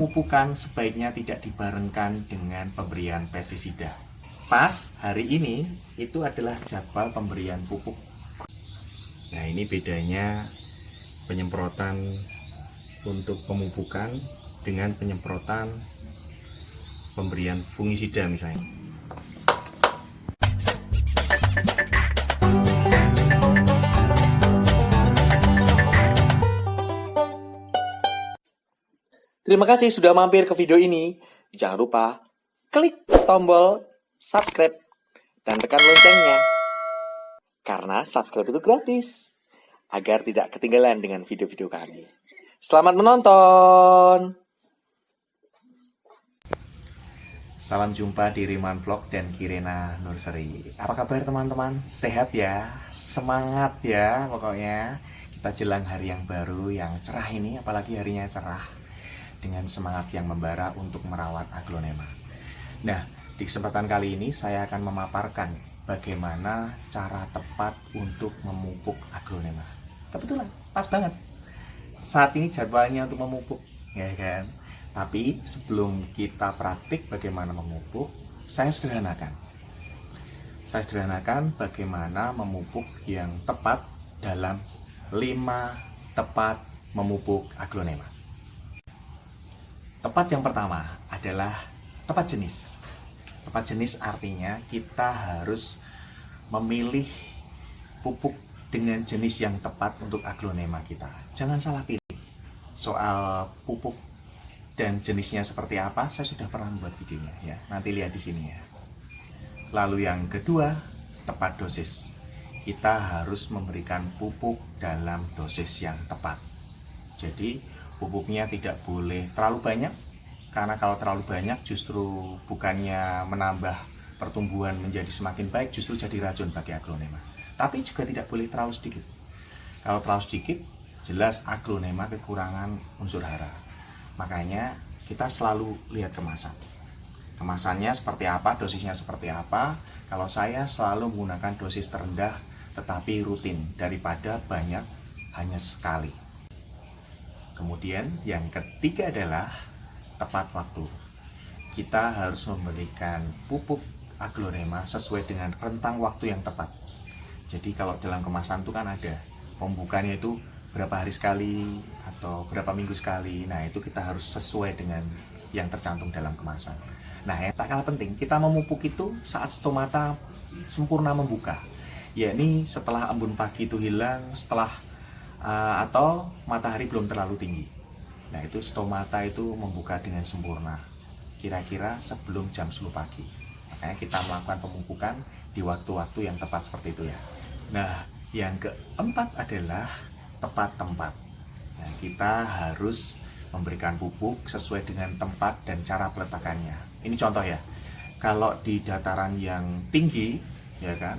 pemupukan sebaiknya tidak dibarengkan dengan pemberian pestisida. Pas hari ini itu adalah jadwal pemberian pupuk. Nah, ini bedanya penyemprotan untuk pemupukan dengan penyemprotan pemberian fungisida misalnya. Terima kasih sudah mampir ke video ini. Jangan lupa klik tombol subscribe dan tekan loncengnya. Karena subscribe itu gratis, agar tidak ketinggalan dengan video-video kami. Selamat menonton! Salam jumpa di Riman Vlog dan Kirena Nursery. Apa kabar teman-teman? Sehat ya? Semangat ya pokoknya. Kita jelang hari yang baru, yang cerah ini, apalagi harinya cerah, dengan semangat yang membara untuk merawat aglonema. Nah, di kesempatan kali ini saya akan memaparkan bagaimana cara tepat untuk memupuk aglonema. Kebetulan, pas banget. Saat ini jadwalnya untuk memupuk, ya kan? Tapi sebelum kita praktik bagaimana memupuk, saya sederhanakan. Saya sederhanakan bagaimana memupuk yang tepat dalam 5 tepat memupuk aglonema. Tepat yang pertama adalah tepat jenis. Tepat jenis artinya kita harus memilih pupuk dengan jenis yang tepat untuk aglonema kita. Jangan salah pilih. Soal pupuk dan jenisnya seperti apa, saya sudah pernah membuat videonya ya. Nanti lihat di sini ya. Lalu yang kedua, tepat dosis. Kita harus memberikan pupuk dalam dosis yang tepat. Jadi pupuknya tidak boleh terlalu banyak, karena kalau terlalu banyak justru bukannya menambah pertumbuhan menjadi semakin baik, justru jadi racun bagi aglonema. Tapi juga tidak boleh terlalu sedikit. Kalau terlalu sedikit, jelas aglonema kekurangan unsur hara. Makanya kita selalu lihat kemasan. Kemasannya seperti apa, dosisnya seperti apa. Kalau saya selalu menggunakan dosis terendah tetapi rutin daripada banyak hanya sekali. Kemudian yang ketiga adalah tepat waktu. Kita harus memberikan pupuk aglonema sesuai dengan rentang waktu yang tepat. Jadi kalau dalam kemasan itu kan ada pembukaannya itu berapa hari sekali atau berapa minggu sekali. Nah, itu kita harus sesuai dengan yang tercantum dalam kemasan. Nah, yang tak kalah penting, kita memupuk itu saat stomata sempurna membuka. Yakni setelah embun pagi itu hilang, setelah atau matahari belum terlalu tinggi. Nah, itu stomata itu membuka dengan sempurna, kira-kira sebelum jam 10 pagi. Makanya kita melakukan pemupukan di waktu-waktu yang tepat seperti itu ya. Nah, yang keempat adalah tepat tempat. Nah, kita harus memberikan pupuk sesuai dengan tempat dan cara peletakannya. Ini contoh ya. Kalau di dataran yang tinggi, ya kan,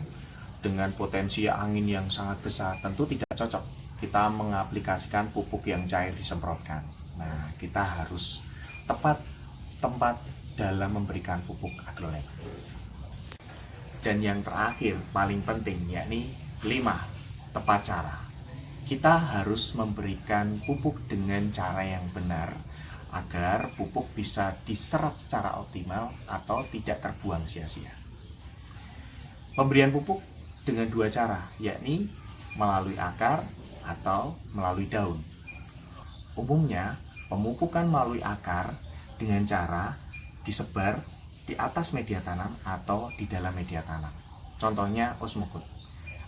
dengan potensi angin yang sangat besar, tentu tidak cocok kita mengaplikasikan pupuk yang cair disemprotkan. Nah, kita harus tepat tempat dalam memberikan pupuk aglonema. Dan yang terakhir, paling penting, yakni 5, tepat cara. Kita harus memberikan pupuk dengan cara yang benar agar pupuk bisa diserap secara optimal atau tidak terbuang sia-sia. Pemberian pupuk dengan 2 cara, yakni melalui akar atau melalui daun. Umumnya, pemupukan melalui akar dengan cara disebar di atas media tanam atau di dalam media tanam. Contohnya osmocote.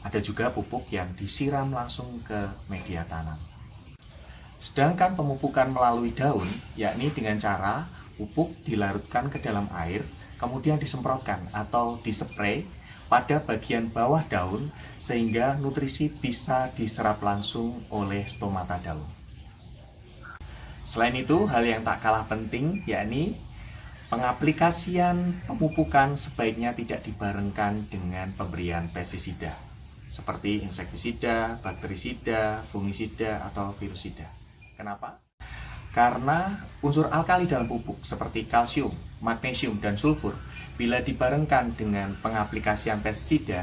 Ada juga pupuk yang disiram langsung ke media tanam. Sedangkan pemupukan melalui daun, yakni dengan cara pupuk dilarutkan ke dalam air, kemudian disemprotkan atau dispray pada bagian bawah daun sehingga nutrisi bisa diserap langsung oleh stomata daun. Selain itu, hal yang tak kalah penting yakni pengaplikasian pemupukan sebaiknya tidak dibarengkan dengan pemberian pestisida seperti insektisida, bakterisida, fungisida, atau virusida. Kenapa? Karena unsur alkali dalam pupuk seperti kalsium, magnesium, dan sulfur bila dibarengkan dengan pengaplikasian pestisida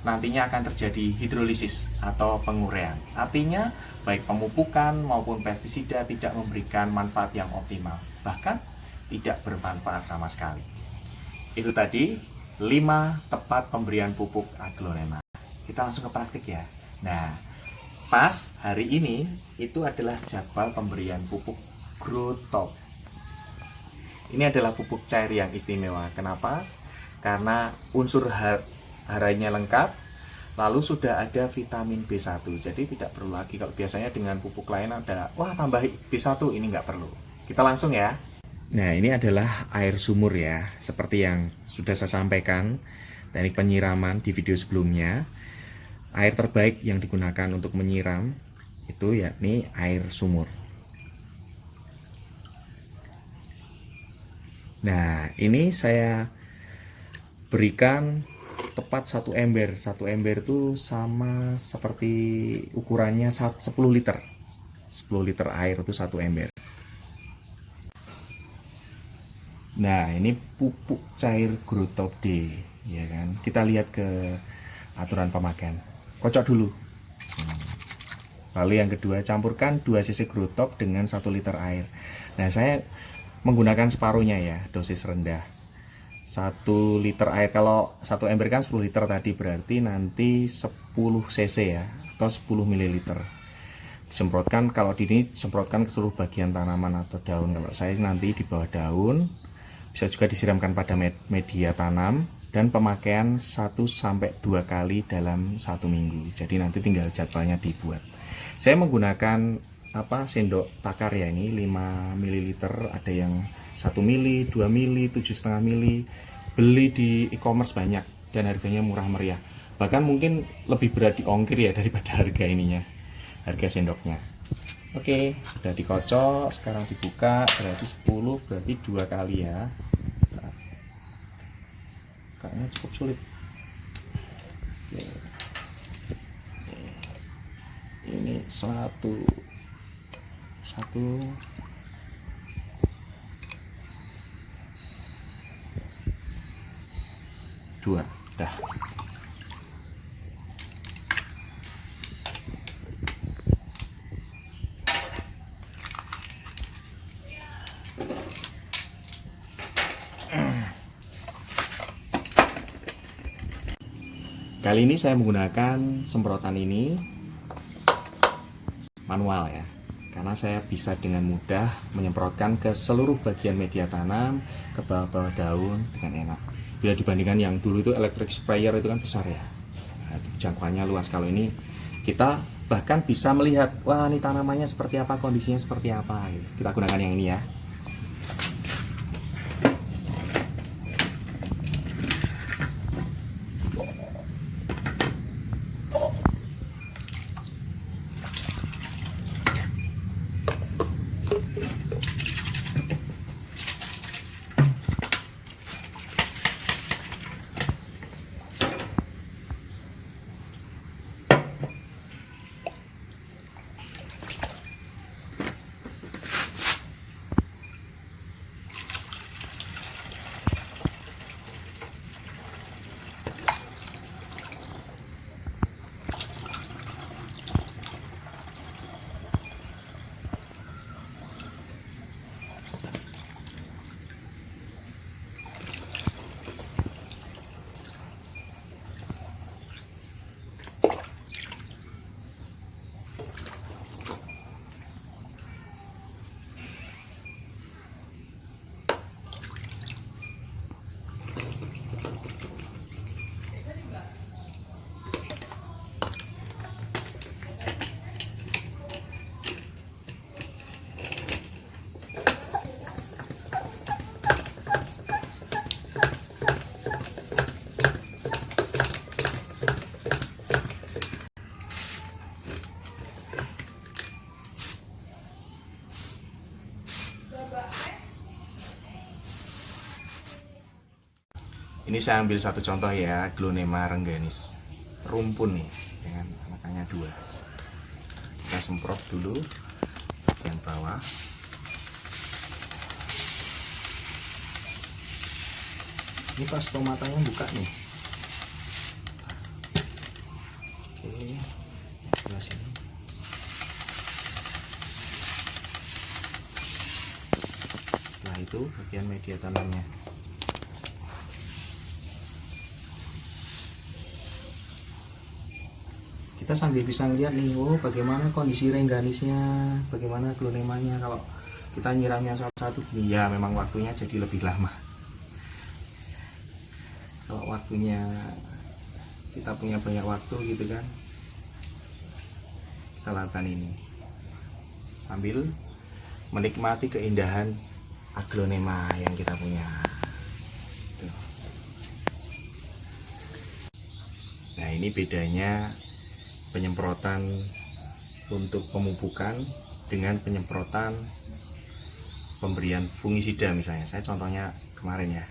nantinya akan terjadi hidrolisis atau penguraian. Artinya baik pemupukan maupun pestisida tidak memberikan manfaat yang optimal, bahkan tidak bermanfaat sama sekali. Itu tadi 5 tepat pemberian pupuk aglonema. Kita langsung ke praktik ya. Nah, pas hari ini itu adalah jadwal pemberian pupuk Growtop. Ini adalah pupuk cair yang istimewa. Kenapa? Karena unsur haranya lengkap, lalu sudah ada vitamin B1. Jadi tidak perlu lagi, kalau biasanya dengan pupuk lain ada, wah tambah B1, ini nggak perlu. Kita langsung ya. Nah, ini adalah air sumur ya. Seperti yang sudah saya sampaikan, teknik penyiraman di video sebelumnya. Air terbaik yang digunakan untuk menyiram itu yakni air sumur. Nah, ini saya berikan tepat 1 ember. 1 ember itu sama seperti ukurannya 10 liter. 10 liter air itu 1 ember. Nah, ini pupuk cair Growtop D, ya kan? Kita lihat ke aturan pemakaian. Kocok dulu. Lalu yang kedua, campurkan 2 cc Growtop dengan 1 liter air. Nah, saya menggunakan separuhnya ya, dosis rendah. 1 liter air, kalau 1 ember kan 10 liter tadi, berarti nanti 10 cc ya, atau 10 ml. Disemprotkan, kalau di ini semprotkan ke seluruh bagian tanaman atau daun. Kalau saya nanti di bawah daun, bisa juga disiramkan pada media tanam, dan pemakaian 1-2 kali dalam 1 minggu. Jadi nanti tinggal jadwalnya dibuat. Saya menggunakan sendok takar ya, ini 5 ml, ada yang 1 mili, 2 mili, 7,5 mili. Beli di e-commerce banyak dan harganya murah meriah. Bahkan mungkin lebih berat di ongkir ya daripada harga ininya, harga sendoknya. Oke, sudah dikocok, sekarang dibuka, berarti 10, berarti 2 kali ya. Kayaknya cukup sulit. Oke. Ini 1 2, dah. Kali ini saya menggunakan semprotan ini manual ya, karena saya bisa dengan mudah menyemprotkan ke seluruh bagian media tanam, ke bawah-bawah daun dengan enak. Bila dibandingkan yang dulu itu electric sprayer itu kan besar ya, nah, jangkauannya luas. Kalau ini kita bahkan bisa melihat, wah ini tanamannya seperti apa, kondisinya seperti apa gitu. Kita gunakan yang ini ya. Ini saya ambil satu contoh ya, Aglonema rengganis, rumpun nih, dengan anakannya 2. Kita semprot dulu bagian bawah. Ini pas tomatanya buka nih. itu bagian media tanamnya. Kita sambil bisa lihat nih, bagaimana kondisi rengganisnya, bagaimana aglonemanya. Kalau kita nyiramnya satu-satu gini, ya memang waktunya jadi lebih lama. Kalau waktunya kita punya banyak waktu gitu kan, kita lakukan ini sambil menikmati keindahan aglonema yang kita punya. Tuh. Nah, ini bedanya penyemprotan untuk pemupukan dengan penyemprotan pemberian fungisida misalnya. Saya contohnya kemarin ya.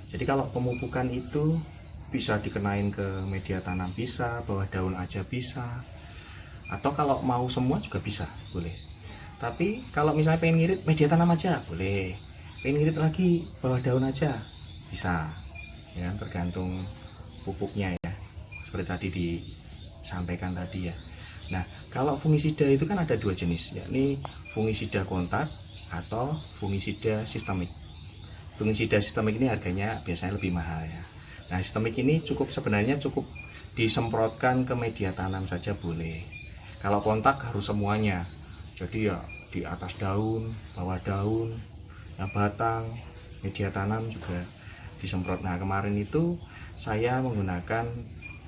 Jadi kalau pemupukan itu bisa dikenain ke media tanam bisa, bawah daun aja bisa, atau kalau mau semua juga bisa, boleh. Tapi kalau misalnya pengen ngirit media tanam aja boleh, pengen ngirit lagi bawah daun aja bisa, ya tergantung pupuknya ya, seperti tadi disampaikan tadi ya. Nah, kalau fungisida itu kan ada dua jenis, yakni fungisida kontak atau fungisida sistemik. Fungisida sistemik ini harganya biasanya lebih mahal ya. Nah, sistemik ini sebenarnya cukup disemprotkan ke media tanam saja boleh. Kalau kontak harus semuanya. Jadi ya di atas daun, bawah daun, ya batang, media tanam juga disemprot. Nah, kemarin itu saya menggunakan,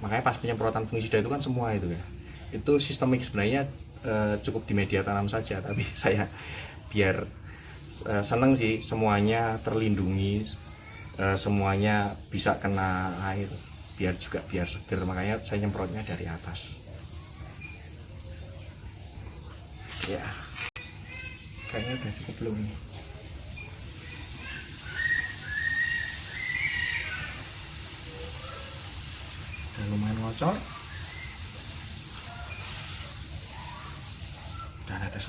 makanya pas penyemprotan fungisida itu kan semua itu ya. Itu sistemik sebenarnya cukup di media tanam saja, tapi saya biar seneng sih semuanya terlindungi, semuanya bisa kena air, biar seger, makanya saya nyemprotnya dari atas ya. Kayaknya udah cukup belum nih. Udah lumayan ngocor. Udah netes.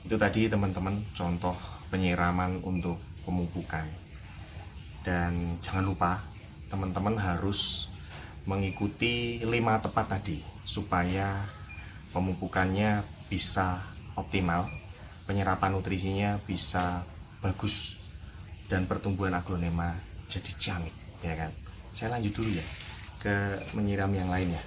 Itu tadi teman-teman contoh penyiraman untuk pemupukan. Dan jangan lupa teman-teman harus mengikuti 5 tepat tadi supaya pemupukannya bisa optimal, penyerapan nutrisinya bisa bagus, dan pertumbuhan aglonema jadi ciamik ya kan. Saya lanjut dulu ya ke menyiram yang lain ya.